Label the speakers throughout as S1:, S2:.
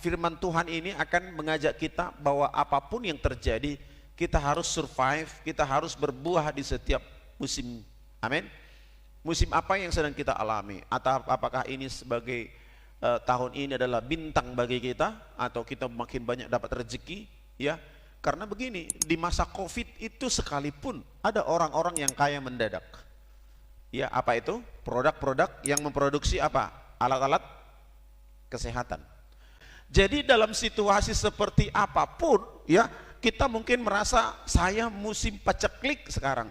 S1: firman Tuhan ini akan mengajak kita bahwa apapun yang terjadi, kita harus survive, kita harus berbuah di setiap musim. Amin. Musim apa yang sedang kita alami, atau apakah ini sebagai tahun ini adalah bintang bagi kita, atau kita makin banyak dapat rezeki, ya. Karena begini, di masa Covid itu sekalipun ada orang-orang yang kaya mendadak. Ya, apa itu? Produk-produk yang memproduksi apa? Alat-alat kesehatan. Jadi dalam situasi seperti apapun, ya, kita mungkin merasa saya musim paceklik sekarang.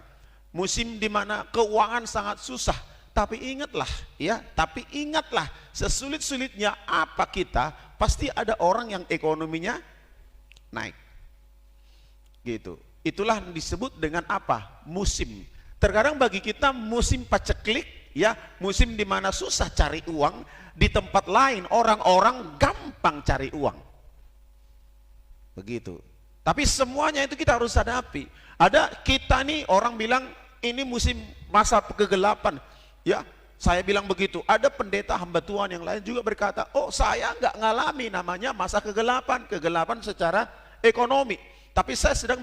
S1: Musim di mana keuangan sangat susah. Tapi ingatlah, ya, sesulit-sulitnya apa kita, pasti ada orang yang ekonominya naik. Gitu. Itulah disebut dengan apa? Musim. Terkadang bagi kita musim paceklik, ya, musim di mana susah cari uang, di tempat lain orang-orang gampang cari uang. Begitu. Tapi semuanya itu kita harus hadapi. Ada kita nih orang bilang ini musim masa kegelapan. Ya, saya bilang begitu. Ada pendeta hamba Tuhan yang lain juga berkata, oh saya nggak ngalami namanya masa kegelapan secara ekonomi. Tapi saya sedang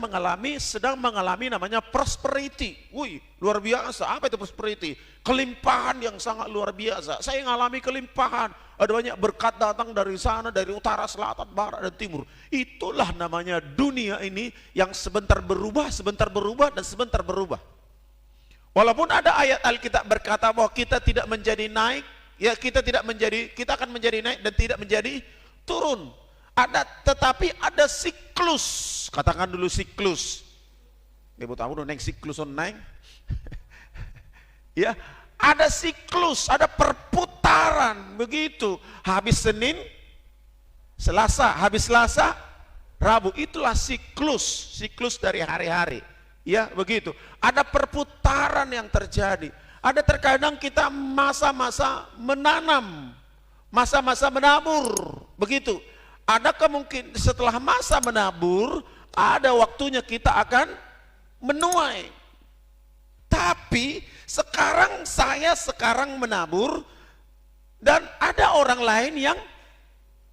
S1: mengalami namanya prosperity. Wih, luar biasa. Apa itu prosperity? Kelimpahan yang sangat luar biasa. Saya mengalami kelimpahan. Ada banyak berkat datang dari sana, dari utara, selatan, barat, dan timur. Itulah namanya dunia ini yang sebentar berubah, dan sebentar berubah. Walaupun ada ayat Alkitab berkata bahwa kita tidak menjadi naik, ya kita akan menjadi naik dan tidak menjadi turun. Tetapi ada siklus. Katakan dulu siklus. Ibu tahu dong siklus on naik. Ya, ada siklus, ada perputaran begitu. Habis Senin, Selasa, habis Selasa, Rabu, itulah siklus dari hari-hari. Ya, begitu. Ada perputaran yang terjadi. Ada terkadang kita masa-masa menanam, masa-masa menabur, begitu. Ada kemungkinan setelah masa menabur, ada waktunya kita akan menuai. Tapi saya sekarang menabur dan ada orang lain yang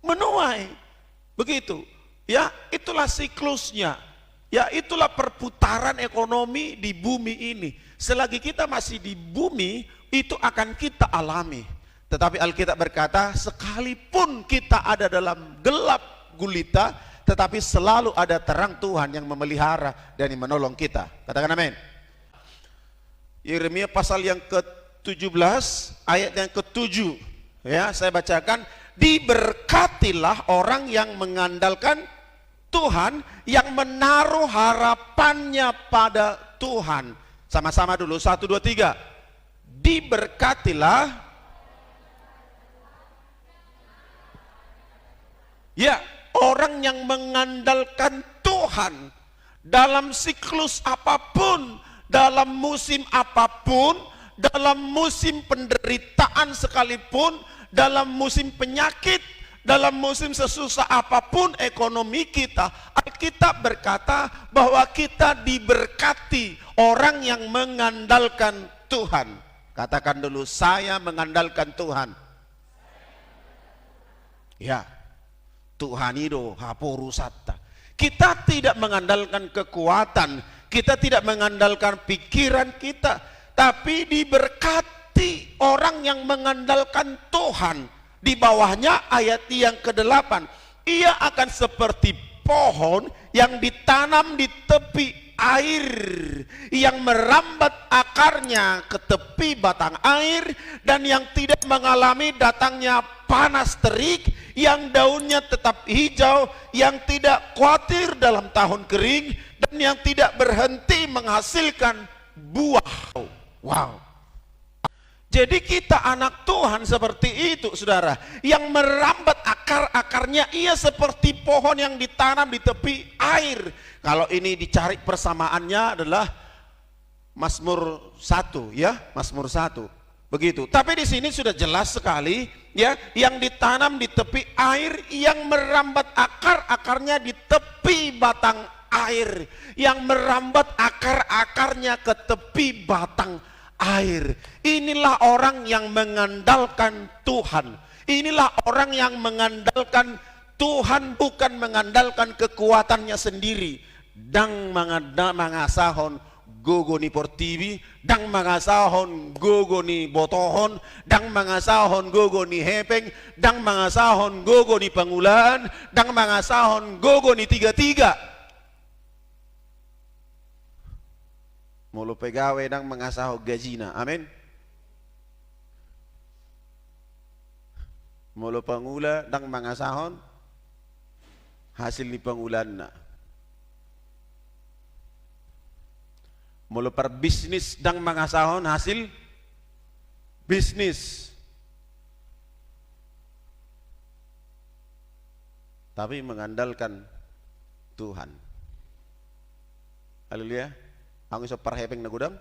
S1: menuai. Begitu. Ya, itulah siklusnya. Ya, itulah perputaran ekonomi di bumi ini. Selagi kita masih di bumi, itu akan kita alami. Tetapi Alkitab berkata, sekalipun kita ada dalam gelap gulita, tetapi selalu ada terang Tuhan yang memelihara dan yang menolong kita. Katakan amin. Yeremia pasal yang ke-17 ayat yang ke-7. Ya, saya bacakan, diberkatilah orang yang mengandalkan Tuhan, yang menaruh harapannya pada Tuhan. Sama-sama dulu, 1, 2, 3. Diberkatilah, ya, orang yang mengandalkan Tuhan dalam siklus apapun, dalam musim apapun, dalam musim penderitaan sekalipun, dalam musim penyakit, dalam musim sesusah apapun ekonomi kita. Alkitab berkata bahwa kita diberkati orang yang mengandalkan Tuhan. Katakan dulu, saya mengandalkan Tuhan. Ya, Tuhan itu hapurusata. Kita tidak mengandalkan kekuatan, kita tidak mengandalkan pikiran kita, tapi diberkati orang yang mengandalkan Tuhan. Di bawahnya ayat yang ke-8, ia akan seperti pohon yang ditanam di tepi air, yang merambat akarnya ke tepi batang air, dan yang tidak mengalami datangnya panas terik, yang daunnya tetap hijau, yang tidak khawatir dalam tahun kering, dan yang tidak berhenti menghasilkan buah. Wow. Jadi kita anak Tuhan seperti itu, saudara, yang merambat akar-akarnya. Ia seperti pohon yang ditanam di tepi air. Kalau ini dicari persamaannya adalah Mazmur 1, ya, Mazmur 1. Begitu. Tapi di sini sudah jelas sekali, ya, yang ditanam di tepi air, yang merambat akar-akarnya di tepi batang air, yang merambat akar-akarnya ke tepi batang air. Inilah orang yang mengandalkan Tuhan. Inilah orang yang mengandalkan Tuhan bukan mengandalkan kekuatannya sendiri. Dang mangasahon gogo ni portivi, dang mangasahon gogo ni botohon, dang mangasahon gogo ni hepeng, dang mangasahon gogo ni pangulan, dang mangasahon gogo ni tiga-tiga. Mulu pegawe dang mangasaho gajina, amin. Mulu pangula dang mangasahon hasil ni pangulan na. Mulu per bisnis dang mangasahon hasil bisnis. Tapi mengandalkan Tuhan. Haleluya. Ang iso parhepeng na gudang.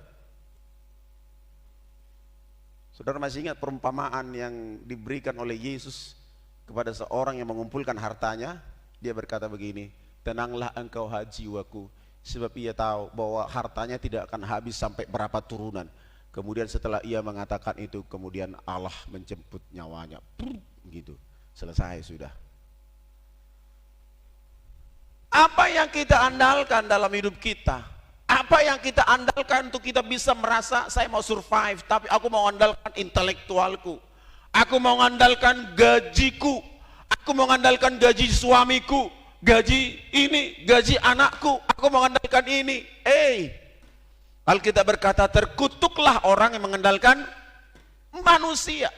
S1: Saudara masih ingat perumpamaan yang diberikan oleh Yesus kepada seorang yang mengumpulkan hartanya? Dia berkata begini, tenanglah engkau jiwaku, sebab ia tahu bahwa hartanya tidak akan habis sampai berapa turunan. Kemudian setelah ia mengatakan itu, kemudian Allah menjemput nyawanya. Gitu, selesai sudah. Apa yang kita andalkan dalam hidup kita? Apa yang kita andalkan untuk kita bisa merasa saya mau survive, tapi aku mau andalkan intelektualku, aku mau andalkan gajiku, aku mau mengandalkan gaji suamiku, gaji ini, gaji anakku, aku mau mengandalkan ini. Alkitab berkata, terkutuklah orang yang mengandalkan manusia,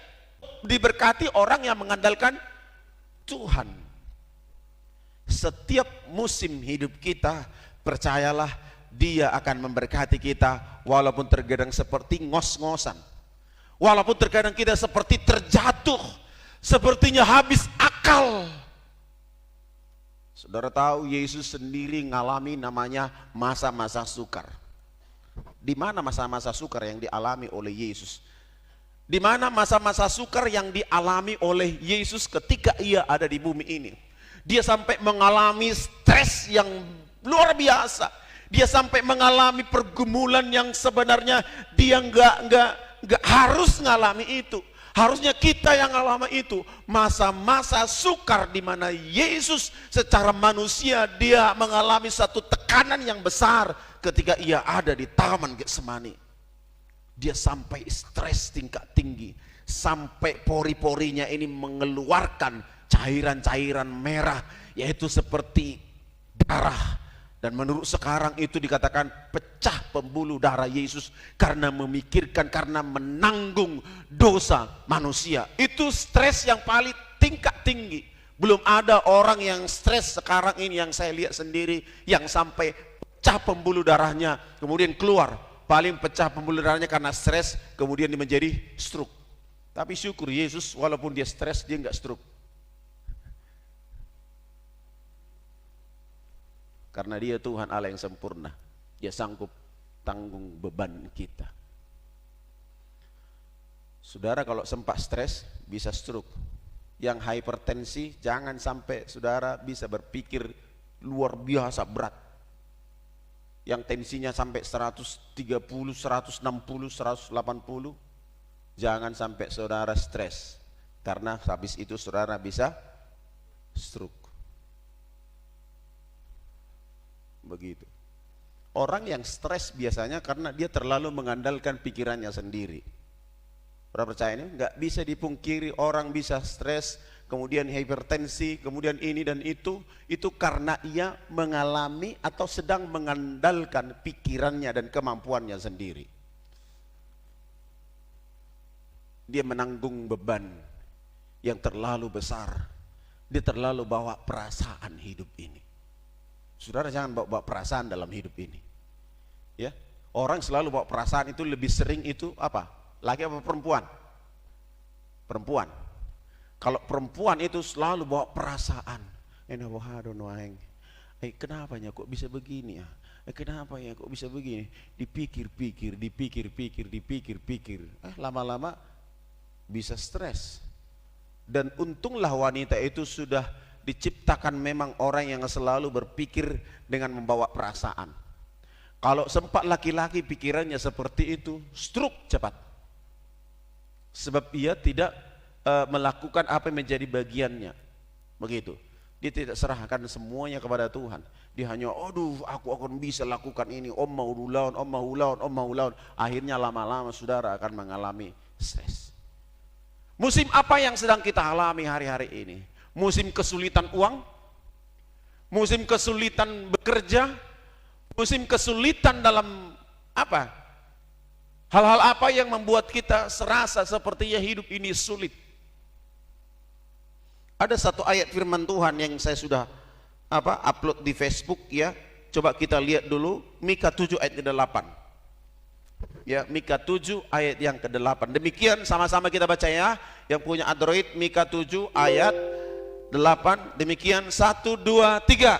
S1: diberkati orang yang mengandalkan Tuhan. Setiap musim hidup kita, percayalah, Dia akan memberkati kita, walaupun terkadang seperti ngos-ngosan, walaupun terkadang kita seperti terjatuh, sepertinya habis akal. Saudara tahu Yesus sendiri ngalami namanya masa-masa sukar. Di mana masa-masa sukar yang dialami oleh Yesus? Di mana masa-masa sukar yang dialami oleh Yesus ketika ia ada di bumi ini? Dia sampai mengalami stres yang luar biasa. Dia sampai mengalami pergumulan yang sebenarnya dia nggak harus ngalami itu. Harusnya kita yang ngalami itu. Masa-masa sukar di mana Yesus secara manusia dia mengalami satu tekanan yang besar ketika ia ada di Taman Getsemani. Dia sampai stres tingkat tinggi, sampai pori-porinya ini mengeluarkan cairan-cairan merah, yaitu seperti darah. Dan menurut sekarang itu dikatakan pecah pembuluh darah Yesus karena memikirkan, karena menanggung dosa manusia. Itu stres yang paling tingkat tinggi. Belum ada orang yang stres sekarang ini yang saya lihat sendiri yang sampai pecah pembuluh darahnya kemudian keluar. Paling pecah pembuluh darahnya karena stres kemudian dia menjadi stroke. Tapi syukur Yesus walaupun dia stres dia enggak stroke. Karena dia Tuhan Allah yang sempurna, dia sanggup tanggung beban kita. Saudara kalau sempat stres bisa stroke. Yang hipertensi jangan sampai saudara bisa berpikir luar biasa berat. Yang tensinya sampai 130, 160, 180, jangan sampai saudara stres. Karena habis itu saudara bisa stroke. Begitu. Orang yang stres biasanya karena dia terlalu mengandalkan pikirannya sendiri. Orang percaya ini? Nggak bisa dipungkiri orang bisa stres, kemudian hipertensi, kemudian ini dan itu karena ia mengalami atau sedang mengandalkan pikirannya dan kemampuannya sendiri. Dia menanggung beban yang terlalu besar. Dia terlalu bawa perasaan hidup ini. Saudara jangan bawa perasaan dalam hidup ini. Ya, orang selalu bawa perasaan itu lebih sering itu apa? Laki apa perempuan? Perempuan. Kalau perempuan itu selalu bawa perasaan. Kenapanya kok bisa begini ya? Kenapa ya kok bisa begini? Dipikir-pikir. Lama-lama bisa stres. Dan untunglah wanita itu sudah diciptakan memang orang yang selalu berpikir dengan membawa perasaan. Kalau sempat laki-laki pikirannya seperti itu, stroke cepat. Sebab ia tidak melakukan apa yang menjadi bagiannya. Begitu. Dia tidak serahkan semuanya kepada Tuhan. Dia hanya, aduh aku akan bisa lakukan ini, om mau lawan, om mau lawan, om mau lawan. Akhirnya lama-lama saudara akan mengalami stres. Musim apa yang sedang kita alami hari-hari ini? Musim kesulitan uang? Musim kesulitan bekerja? Musim kesulitan dalam apa? Hal-hal apa yang membuat kita serasa sepertinya hidup ini sulit? Ada satu ayat firman Tuhan yang saya sudah upload di Facebook ya. Coba kita lihat dulu Mika 7 ayat ke-8. Ya, Mika 7 ayat yang ke-8. Demikian sama-sama kita baca ya. Yang punya Android Mika 7 ayat 8. Demikian 1 2 3.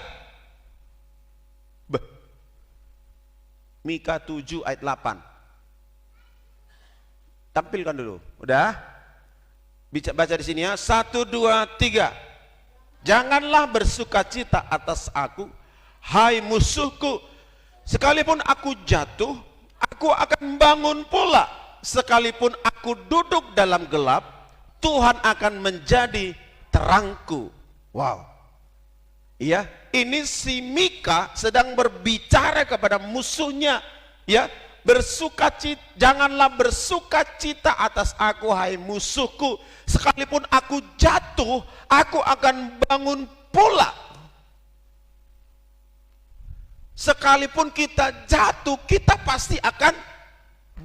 S1: Mika 7 ayat 8. Tampilkan dulu. Udah? Baca di sini ya. 1 2 3. Janganlah bersukacita atas aku, hai musuhku. Sekalipun aku jatuh, aku akan bangun pula. Sekalipun aku duduk dalam gelap, Tuhan akan menjadi terangku. Wow. Iya, ini si Mika sedang berbicara kepada musuhnya, ya. Janganlah bersukacita atas aku, hai musuhku. Sekalipun aku jatuh, aku akan bangun pula. Sekalipun kita jatuh, kita pasti akan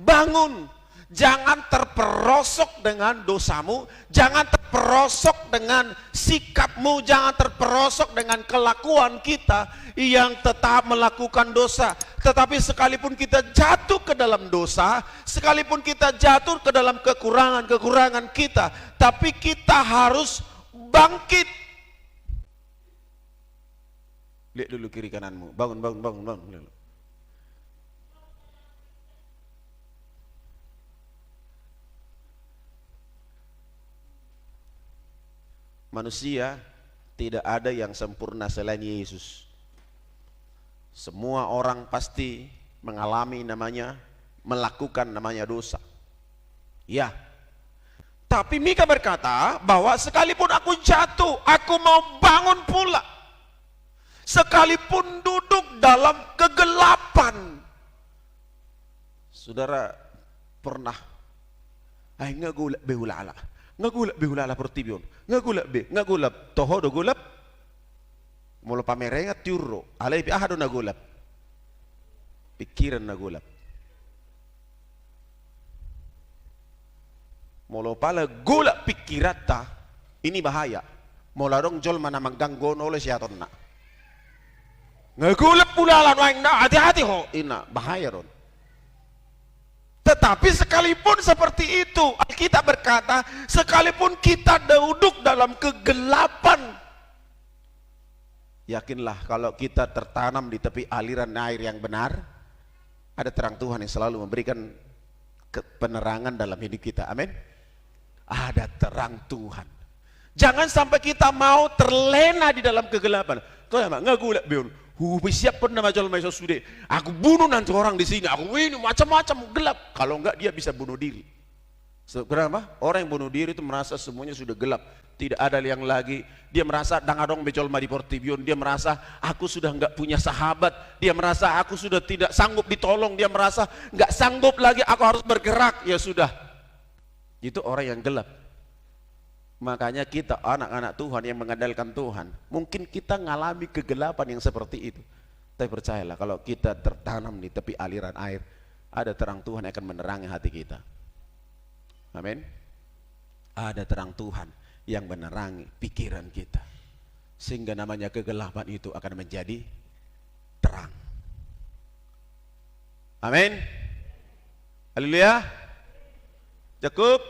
S1: bangun. Jangan terperosok dengan dosamu, jangan terperosok dengan sikapmu, jangan terperosok dengan kelakuan kita yang tetap melakukan dosa. Tetapi sekalipun kita jatuh ke dalam dosa, sekalipun kita jatuh ke dalam kekurangan-kekurangan kita, tapi kita harus bangkit. Lihat dulu kiri kananmu, bangun. Manusia tidak ada yang sempurna selain Yesus. Semua orang pasti mengalami melakukan dosa. Ya. Tapi Mika berkata bahwa sekalipun aku jatuh, aku mau bangun pula. Sekalipun duduk dalam kegelapan. Saudara pernah ngagulap behulala portibion, ngagulap toho do gulap, molo pamerenga tiurro, alay pi ahado nagulap, pikiran nagulap, molo pala gulap pikirata, ini bahaya, molo dong jol mana magdanggon oleh siaton na, ngagulap pula lan na, hati-hati ho, ina bahaya ron. Tetapi sekalipun seperti itu, Alkitab berkata, sekalipun kita duduk dalam kegelapan, yakinlah kalau kita tertanam di tepi aliran air yang benar, ada terang Tuhan yang selalu memberikan penerangan dalam hidup kita. Amin. Ada terang Tuhan. Jangan sampai kita mau terlena di dalam kegelapan. Tuh ya, nggak gulak beun. Siap pernah macam sudah. Aku bunuh nanti orang di sini. Aku ini macam-macam gelap. Kalau enggak dia bisa bunuh diri. Kenapa? Orang yang bunuh diri itu merasa semuanya sudah gelap. Tidak ada yang lagi. Dia merasa dangadong becolma di portibion. Dia merasa aku sudah enggak punya sahabat. Dia merasa aku sudah tidak sanggup ditolong. Dia merasa enggak sanggup lagi. Aku harus bergerak. Ya sudah. Itu orang yang gelap. Makanya kita anak-anak Tuhan yang mengandalkan Tuhan, mungkin kita ngalami kegelapan yang seperti itu. Tapi percayalah kalau kita tertanam di tepi aliran air, ada terang Tuhan yang akan menerangi hati kita. Amin. Ada terang Tuhan yang menerangi pikiran kita. Sehingga namanya kegelapan itu akan menjadi terang. Amin. Haleluya. Cukup.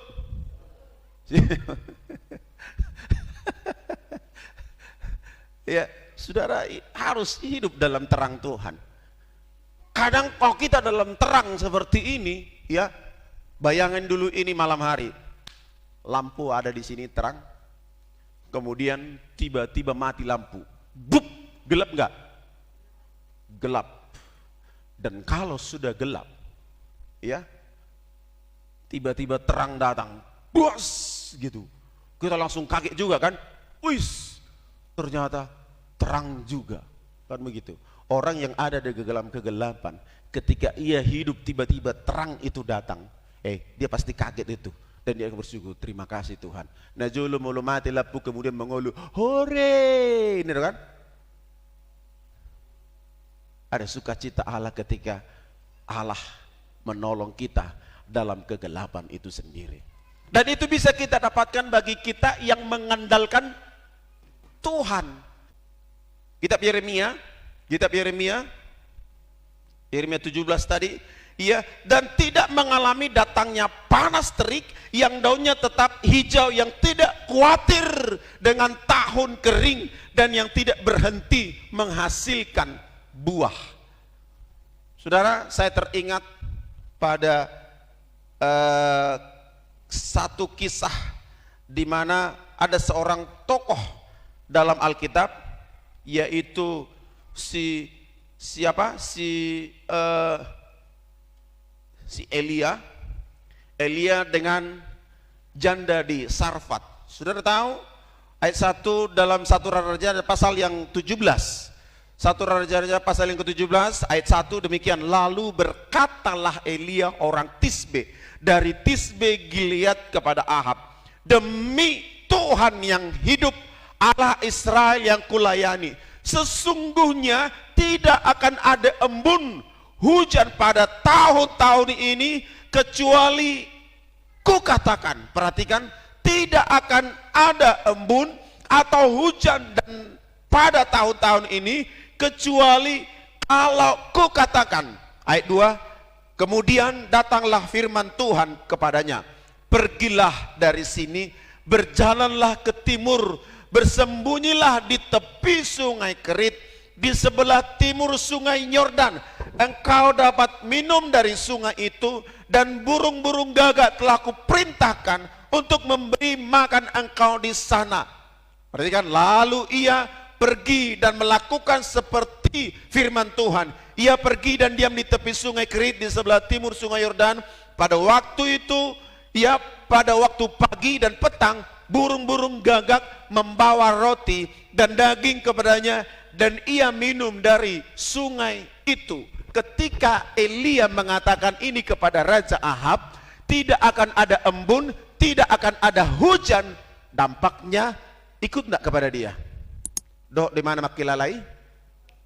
S1: Ya, saudara harus hidup dalam terang Tuhan. Kadang kalau kita dalam terang seperti ini, ya, bayangin dulu ini malam hari, lampu ada di sini terang, kemudian tiba-tiba mati lampu, bup, gelap enggak? Gelap. Dan kalau sudah gelap, ya, tiba-tiba terang datang, bos, gitu. Kita langsung kaget juga kan, wis, ternyata terang juga. Kan begitu. Orang yang ada di kegelapan, ketika ia hidup tiba-tiba terang itu datang, dia pasti kaget itu. Dan dia bersyukur, terima kasih Tuhan. Najulu mulu mati lapu, kemudian mengeluh, hore, ini kan? Ada sukacita Allah ketika Allah menolong kita dalam kegelapan itu sendiri. Dan itu bisa kita dapatkan bagi kita yang mengandalkan Tuhan. Kitab Yeremia 17 tadi, dan tidak mengalami datangnya panas terik, yang daunnya tetap hijau, yang tidak khawatir dengan tahun kering, dan yang tidak berhenti menghasilkan buah. Saudara, saya teringat pada satu kisah di mana ada seorang tokoh dalam Alkitab, yaitu si Elia dengan janda di Sarfat. Saudara tahu ayat 1 dalam 1 Raja pasal yang 17. 1 Raja pasal yang ke-17 ayat 1 demikian, lalu berkatalah Elia orang Tisbe dari Tisbe Gilead kepada Ahab, demi Tuhan yang hidup, Allah Israel yang kulayani, sesungguhnya tidak akan ada embun hujan pada tahun-tahun ini kecuali kukatakan. Perhatikan, tidak akan ada embun atau hujan dan pada tahun-tahun ini kecuali kalau kukatakan. Ayat 2, kemudian datanglah firman Tuhan kepadanya, pergilah dari sini, berjalanlah ke timur, bersembunyilah di tepi sungai Kerit, di sebelah timur sungai Yordan. Engkau dapat minum dari sungai itu, dan burung-burung gagak telah kuperintahkan untuk memberi makan engkau di sana. Perhatikan, lalu ia pergi dan melakukan seperti firman Tuhan. Ia pergi dan diam di tepi sungai Kerit di sebelah timur sungai Yordan. Pada waktu itu, pada waktu pagi dan petang, burung-burung gagak membawa roti dan daging kepadanya, dan ia minum dari sungai itu. Ketika Elia mengatakan ini kepada Raja Ahab, tidak akan ada embun, tidak akan ada hujan, dampaknya ikut enggak kepada dia? Dok, di mana makilalai?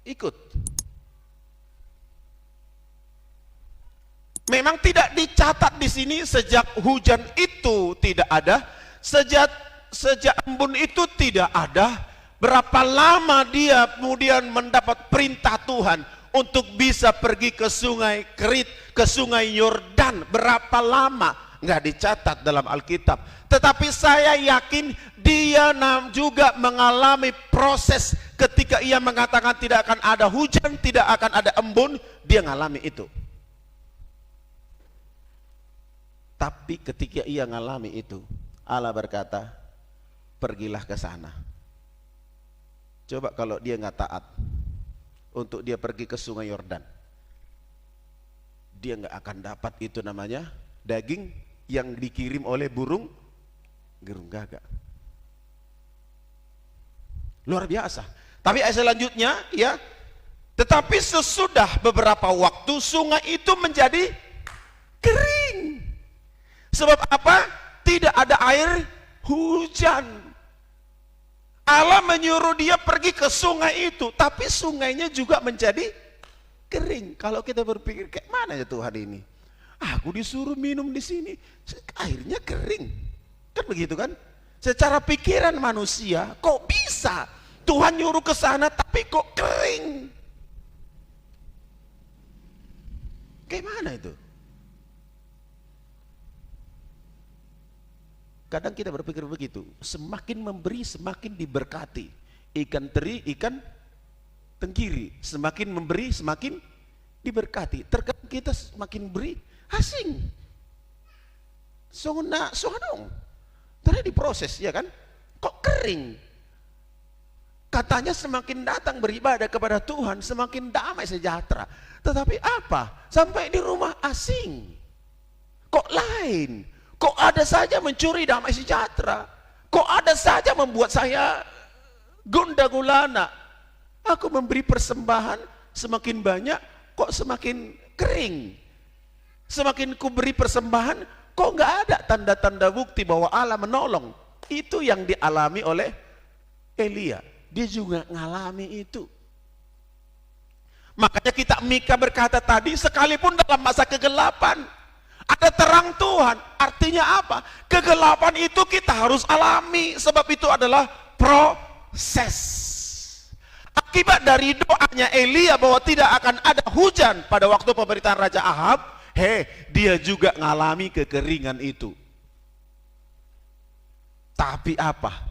S1: Ikut. Memang tidak dicatat di sini sejak hujan itu tidak ada, sejak embun itu tidak ada. Berapa lama dia kemudian mendapat perintah Tuhan untuk bisa pergi ke sungai Kerit, ke sungai Yordan? Berapa lama? Nggak dicatat dalam Alkitab. Tetapi saya yakin dia juga mengalami proses ketika ia mengatakan tidak akan ada hujan, tidak akan ada embun, dia ngalami itu. Tapi ketika ia ngalami itu, Allah berkata, pergilah ke sana. Coba kalau dia nggak taat untuk dia pergi ke sungai Yordan, dia nggak akan dapat itu namanya daging yang dikirim oleh burung gagak. Luar biasa. Tapi ayat selanjutnya, tetapi sesudah beberapa waktu sungai itu menjadi kering. Sebab apa? Tidak ada air hujan. Allah menyuruh dia pergi ke sungai itu, tapi sungainya juga menjadi kering. Kalau kita berpikir, kayak mana ya Tuhan ini? Aku disuruh minum di sini, airnya kering. Kan begitu kan? Secara pikiran manusia, kok bisa? Tuhan nyuruh ke sana, tapi kok kering? Kayak mana itu? Kadang kita berpikir begitu, semakin memberi semakin diberkati. Ikan teri, ikan tenggiri, semakin memberi semakin diberkati. Terkadang kita semakin beri, asing. Soalnya dong. Ternyata diproses, ya kan? Kok kering? Katanya semakin datang beribadah kepada Tuhan, semakin damai sejahtera. Tetapi apa? Sampai di rumah asing. Kok lain? Kok ada saja mencuri damai sejahtera? Kok ada saja membuat saya Gunda gulana. Aku memberi persembahan semakin banyak, kok semakin kering. Semakin ku beri persembahan, kok nggak ada tanda-tanda bukti bahwa Allah menolong. Itu yang dialami oleh Elia. Dia juga ngalami itu. Makanya kita Mika berkata tadi, sekalipun dalam masa kegelapan, ada terang Tuhan. Artinya apa? Kegelapan itu kita harus alami, sebab itu adalah proses. Akibat dari doanya Elia bahwa tidak akan ada hujan pada waktu pemerintahan Raja Ahab, dia juga ngalami kekeringan itu. Tapi apa?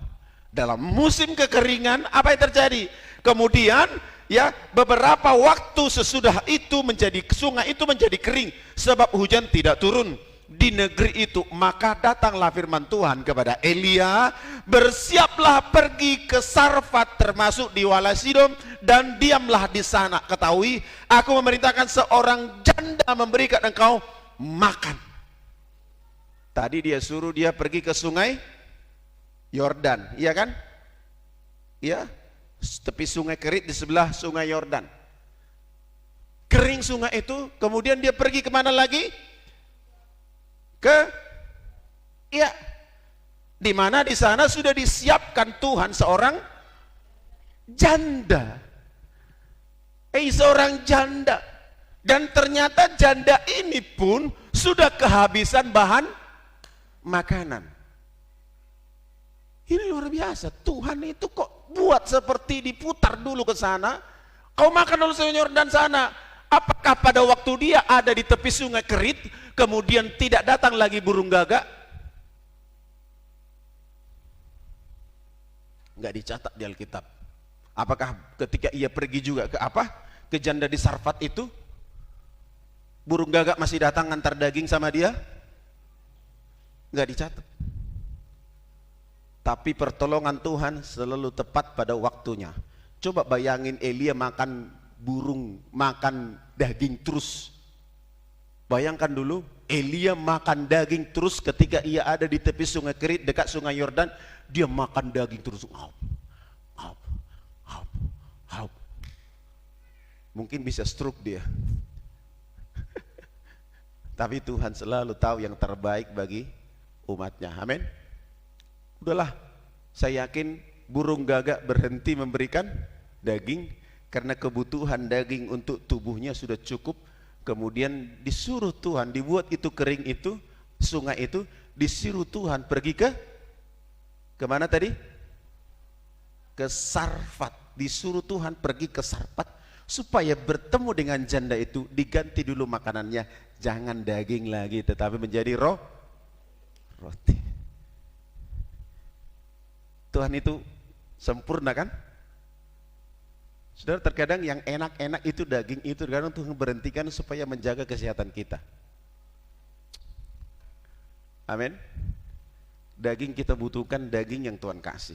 S1: Dalam musim kekeringan, apa yang terjadi? Kemudian ya, beberapa waktu sesudah itu sungai itu menjadi kering sebab hujan tidak turun di negeri itu. Maka datanglah firman Tuhan kepada Elia, bersiaplah pergi ke Sarfat termasuk di Wala Sidom dan diamlah di sana. Ketahui, aku memerintahkan seorang janda memberikan engkau makan. Tadi dia suruh dia pergi ke sungai Yordan, iya kan? Iya, tepi sungai Kerit di sebelah sungai Yordan. Kering sungai itu, kemudian dia pergi kemana lagi? Di mana di sana sudah disiapkan Tuhan seorang janda. Seorang janda. Dan ternyata janda ini pun sudah kehabisan bahan makanan. Ini luar biasa. Tuhan itu kok buat seperti diputar dulu ke sana. Kau makan dulu sungai Yordan sana. Apakah pada waktu dia ada di tepi sungai Kerit, kemudian tidak datang lagi burung gagak? Enggak dicatat di Alkitab. Apakah ketika ia pergi juga ke janda di Sarfat itu, burung gagak masih datang antar daging sama dia? Enggak dicatat. Tapi pertolongan Tuhan selalu tepat pada waktunya. Coba bayangin Elia makan burung, makan daging terus. Bayangkan dulu, Elia makan daging terus ketika ia ada di tepi sungai Kerit dekat sungai Yordan. Dia makan daging terus. Mungkin bisa stroke dia. Tapi Tuhan selalu tahu yang terbaik bagi umatnya. Amin. Udahlah, saya yakin burung gagak berhenti memberikan daging karena kebutuhan daging untuk tubuhnya sudah cukup. Kemudian disuruh Tuhan, dibuat itu kering itu, sungai itu, disuruh Tuhan pergi kemana tadi? Ke Sarfat. Disuruh Tuhan pergi ke Sarfat supaya bertemu dengan janda itu, diganti dulu makanannya, jangan daging lagi tetapi menjadi roti. Tuhan itu sempurna kan? Saudara, terkadang yang enak-enak itu daging itu terkadang Tuhan berhentikan supaya menjaga kesehatan kita. Amin. Daging kita butuhkan daging yang Tuhan kasih.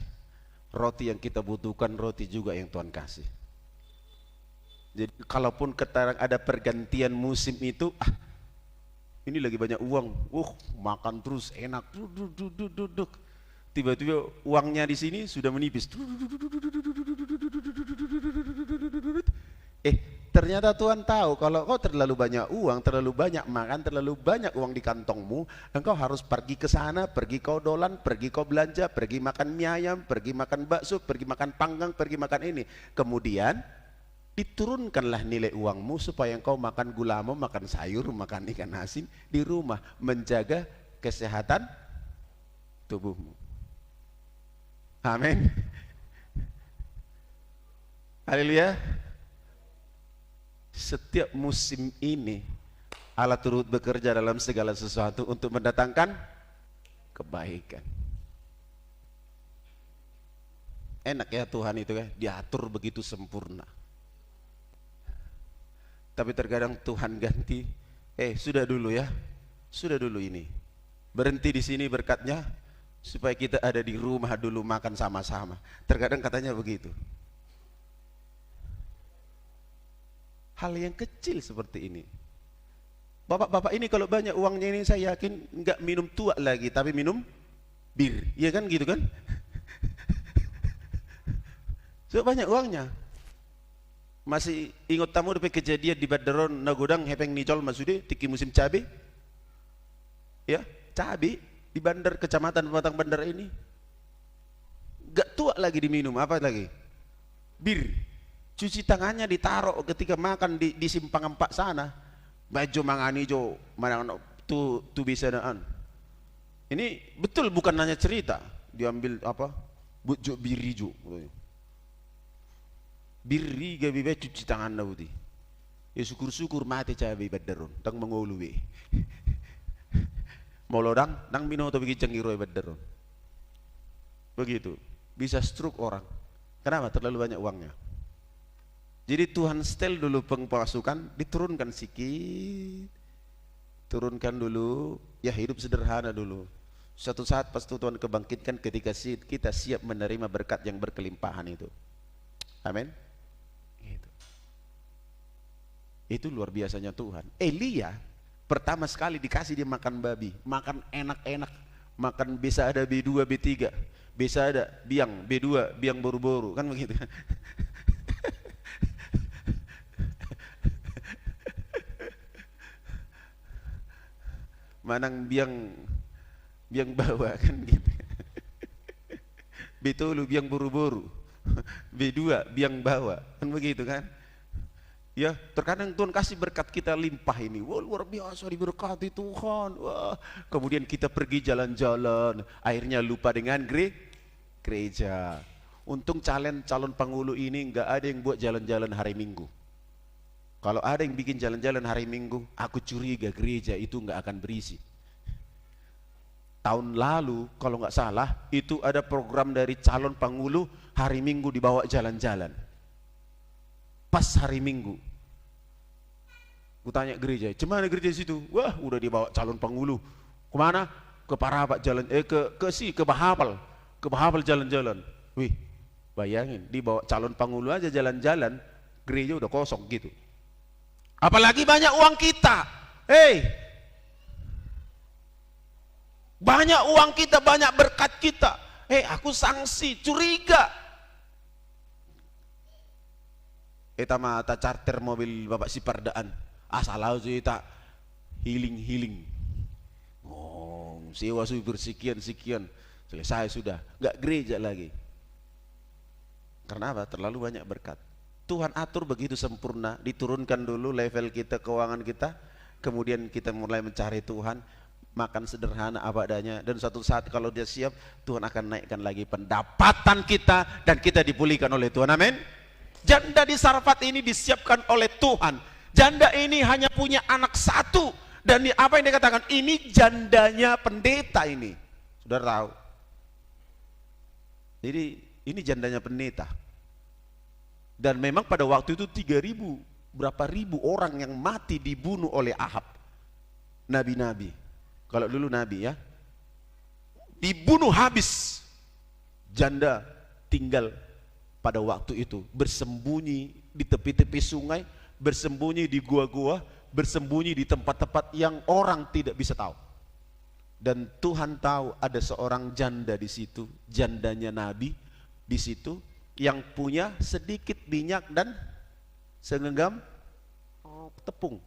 S1: Roti yang kita butuhkan roti juga yang Tuhan kasih. Jadi kalaupun ada pergantian musim itu, ini lagi banyak uang, makan terus enak, duduk. Tiba-tiba uangnya di sini sudah menipis. Ternyata Tuhan tahu kalau kau terlalu banyak uang, terlalu banyak makan, terlalu banyak uang di kantongmu, engkau harus pergi ke sana, pergi kau dolan, pergi kau belanja, pergi makan mie ayam, pergi makan bakso, pergi makan panggang, pergi makan ini. Kemudian diturunkanlah nilai uangmu supaya engkau makan gulama, makan sayur, makan ikan asin di rumah, menjaga kesehatan tubuhmu. Amin. Haleluya. Setiap musim ini Allah turut bekerja dalam segala sesuatu untuk mendatangkan kebaikan. Enak ya Tuhan itu ya, diatur begitu sempurna. Tapi terkadang Tuhan ganti, sudah dulu ya, sudah dulu ini. Berhenti di sini berkatnya supaya kita ada di rumah dulu makan sama-sama. Terkadang katanya begitu. Hal yang kecil seperti ini. Bapak-bapak ini kalau banyak uangnya ini saya yakin enggak minum tua lagi tapi minum bir. Iya kan gitu kan? So banyak uangnya. Masih ingat tamu dapat kejadian di Badaron nagodang hepeng nicol masude tiki musim cabe. Ya, cabe di bandar kecamatan Pematang Bandar ini. Gak tua lagi diminum, apa lagi? Bir. Cuci tangannya ditaruh ketika makan di simpang 4 sana. Baju mangani jo mana tu bisa daan. Ini betul bukan hanya cerita. Diambil apa? Bujuk biri jo. Biri gabi be cuci tangan nauti. Ya syukur-syukur mati cabai Badaron, tang menguluwe. Molodang nang mino to bigi cengiro Badaron. Begitu. Bisa stroke orang. Kenapa? Terlalu banyak uangnya. Jadi Tuhan setel dulu pemasukan, diturunkan sikit. Turunkan dulu, ya hidup sederhana dulu. Suatu saat pasti Tuhan kebangkitkan ketika kita siap menerima berkat yang berkelimpahan itu. Amin. Itu luar biasanya Tuhan. Elia pertama sekali dikasih dia makan babi, makan enak-enak, makan bisa ada B2, B3, bisa ada biang B2, biang boru-boru, kan begitu. Manang biang bawa kan gitu. B3 biang boru-boru, B2 biang bawa, kan begitu kan. Ya, terkadang Tuhan kasih berkat kita limpah ini. Wah, luar biasa diberkati Tuhan. Wah, kemudian kita pergi jalan-jalan, akhirnya lupa dengan gereja. Untung calon penghulu ini nggak ada yang buat jalan-jalan hari Minggu. Kalau ada yang bikin jalan-jalan hari Minggu, aku curiga gereja itu nggak akan berisi. Tahun lalu, kalau nggak salah, itu ada program dari calon penghulu hari Minggu dibawa jalan-jalan. Pas hari Minggu, kutanya gereja, cemana gereja situ? Wah, udah dibawa calon penghulu. Kemana? Ke Parapat jalan, ke Bahapal jalan-jalan. Wih, bayangin, dibawa calon penghulu aja jalan-jalan, gereja udah kosong gitu. Apalagi banyak uang kita. Banyak uang kita, banyak berkat kita. Aku sanksi, curiga. Eta mata charter mobil Bapak Sipardaan asal aja tak healing sewa supir sekian selesai sudah, nggak gereja lagi. Karena apa? Terlalu banyak berkat. Tuhan atur begitu sempurna, diturunkan dulu level kita, keuangan kita, kemudian kita mulai mencari Tuhan, makan sederhana apa adanya, dan suatu saat kalau dia siap, Tuhan akan naikkan lagi pendapatan kita dan kita dipulihkan oleh Tuhan. Amin. Janda di Sarfat ini disiapkan oleh Tuhan. Janda ini hanya punya anak satu, dan apa yang dikatakan ini jandanya pendeta ini. Sudah tahu. Jadi ini jandanya pendeta. Dan memang pada waktu itu 3.000 berapa ribu orang yang mati dibunuh oleh Ahab. Nabi-nabi. Kalau dulu nabi ya. Dibunuh habis. Janda tinggal pada waktu itu bersembunyi di tepi-tepi sungai, bersembunyi di gua-gua, bersembunyi di tempat-tempat yang orang tidak bisa tahu. Dan Tuhan tahu ada seorang janda di situ, jandanya nabi di situ, yang punya sedikit minyak dan segenggam tepung.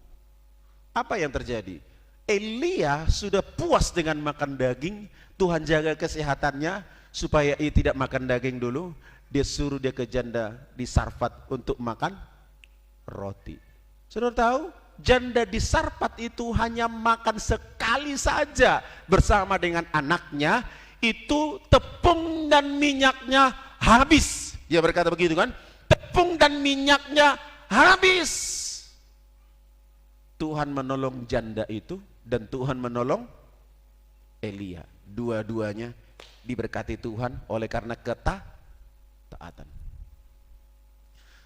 S1: Apa yang terjadi? Elia sudah puas dengan makan daging. Tuhan jaga kesehatannya supaya ia tidak makan daging dulu. Dia suruh dia ke janda di Sarfat untuk makan roti. Saudara tahu, janda di Sarfat itu hanya makan sekali saja bersama dengan anaknya, itu tepung dan minyaknya habis. Dia berkata begitu kan, tepung dan minyaknya habis. Tuhan menolong janda itu dan Tuhan menolong Elia. Dua-duanya diberkati Tuhan oleh karena taatan.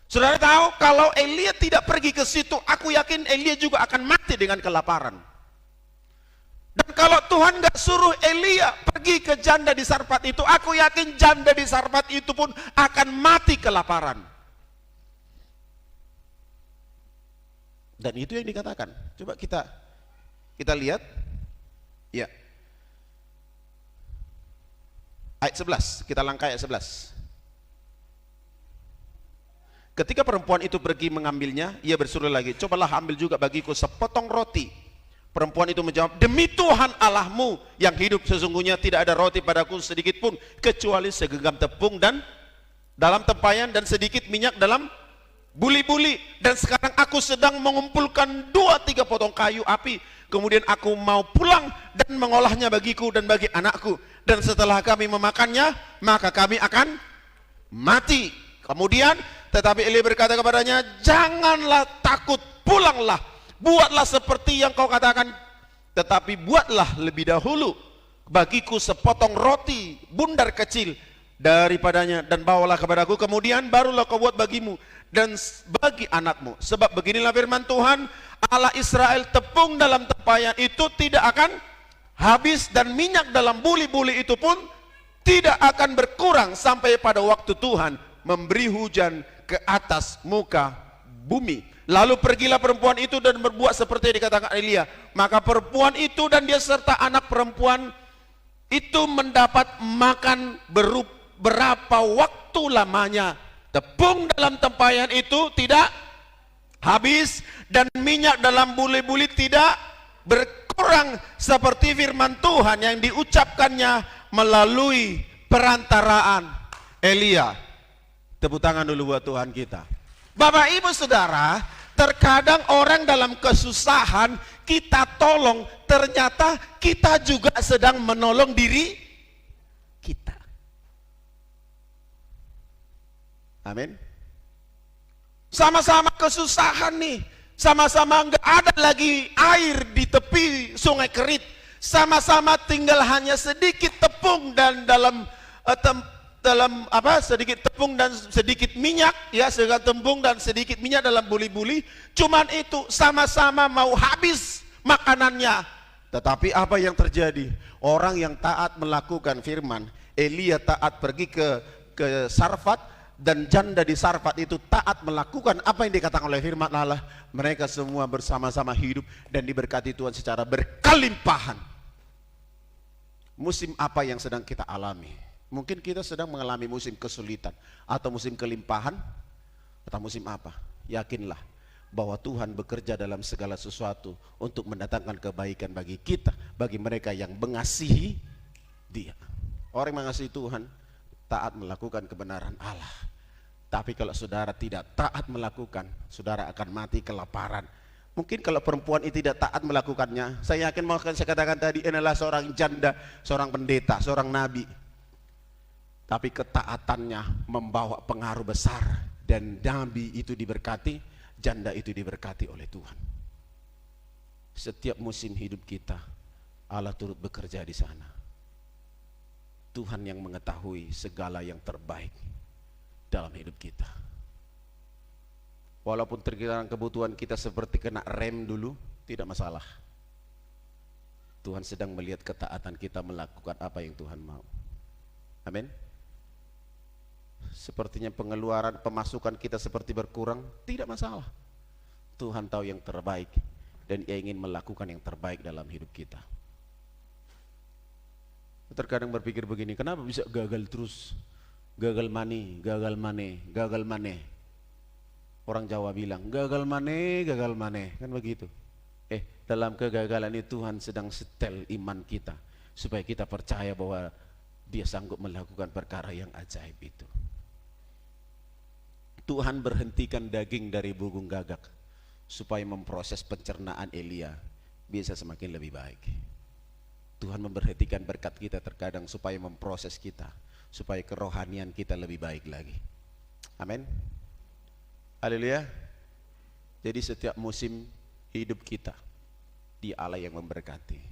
S1: Saudara tahu, kalau Elia tidak pergi ke situ, aku yakin Elia juga akan mati dengan kelaparan. Dan kalau Tuhan nggak suruh Elia pergi ke janda di Sarfat itu, aku yakin janda di Sarfat itu pun akan mati kelaparan. Dan itu yang dikatakan. Coba kita lihat, ya, ayat 11, kita langkah ayat 11. Ketika perempuan itu pergi mengambilnya, ia bersuruh lagi, cobalah ambil juga bagiku sepotong roti. Perempuan itu menjawab, demi Tuhan Allahmu yang hidup, sesungguhnya tidak ada roti padaku sedikit pun, kecuali segenggam tepung dan dalam tempayan dan sedikit minyak dalam buli-buli. Dan sekarang aku sedang mengumpulkan 2-3 potong kayu api, kemudian aku mau pulang dan mengolahnya bagiku dan bagi anakku, dan setelah kami memakannya maka kami akan mati. Kemudian tetapi Eli berkata kepadanya, janganlah takut, pulanglah, buatlah seperti yang kau katakan, tetapi buatlah lebih dahulu bagiku sepotong roti bundar kecil daripadanya dan bawalah kepadaku, kemudian barulah kau buat bagimu dan bagi anakmu. Sebab beginilah firman Tuhan Allah Israel, tepung dalam tempayan itu tidak akan habis dan minyak dalam buli-buli itu pun tidak akan berkurang sampai pada waktu Tuhan memberi hujan ke atas muka bumi. Lalu pergilah perempuan itu dan berbuat seperti yang dikatakan Elia. Maka perempuan itu dan dia serta anak perempuan itu mendapat makan berapa waktu lamanya. Tepung dalam tempayan itu tidak habis dan minyak dalam buli-buli tidak berkurang, seperti firman Tuhan yang diucapkannya melalui perantaraan Elia. Tepuk tangan dulu buat Tuhan kita. Bapak Ibu Saudara, terkadang orang dalam kesusahan kita tolong, ternyata kita juga sedang menolong diri kita. Amin. Sama-sama kesusahan nih, sama-sama nggak ada lagi air di tepi sungai Kerit, sama-sama tinggal hanya sedikit tepung dan dalam sedikit tepung dan sedikit minyak, ya, sedikit tepung dan sedikit minyak dalam buli-buli. Cuman itu, sama-sama mau habis makanannya. Tetapi apa yang terjadi? Orang yang taat melakukan firman, Elia taat pergi ke Sarfat, dan janda di Sarfat itu taat melakukan apa yang dikatakan oleh firman Allah. Mereka semua bersama-sama hidup dan diberkati Tuhan secara berkelimpahan. Musim apa yang sedang kita alami? Mungkin kita sedang mengalami musim kesulitan atau musim kelimpahan atau musim apa? Yakinlah bahwa Tuhan bekerja dalam segala sesuatu untuk mendatangkan kebaikan bagi kita, bagi mereka yang mengasihi Dia. Orang yang mengasihi Tuhan taat melakukan kebenaran Allah. Tapi kalau saudara tidak taat melakukan, saudara akan mati kelaparan. Mungkin kalau perempuan itu tidak taat melakukannya, saya yakin mau saya katakan tadi, inilah seorang janda, seorang pendeta, seorang nabi. Tapi ketaatannya membawa pengaruh besar, dan nabi itu diberkati, janda itu diberkati oleh Tuhan. Setiap musim hidup kita, Allah turut bekerja di sana. Tuhan yang mengetahui segala yang terbaik dalam hidup kita. Walaupun terkadang kebutuhan kita seperti kena rem dulu, tidak masalah. Tuhan sedang melihat ketaatan kita melakukan apa yang Tuhan mau. Amin. Sepertinya pengeluaran, pemasukan kita seperti berkurang, tidak masalah. Tuhan tahu yang terbaik dan Ia ingin melakukan yang terbaik dalam hidup kita. Terkadang berpikir begini, kenapa bisa gagal terus? Gagal mane, gagal mane, gagal mane. Orang Jawa bilang, gagal mane, kan begitu. Dalam kegagalan itu Tuhan sedang setel iman kita, supaya kita percaya bahwa Dia sanggup melakukan perkara yang ajaib itu. Tuhan berhentikan daging dari burung gagak supaya memproses pencernaan Elia bisa semakin lebih baik. Tuhan memberhentikan berkat kita terkadang supaya memproses kita, supaya kerohanian kita lebih baik lagi. Amin. Haleluya. Jadi setiap musim hidup kita, Dia Allah yang memberkati.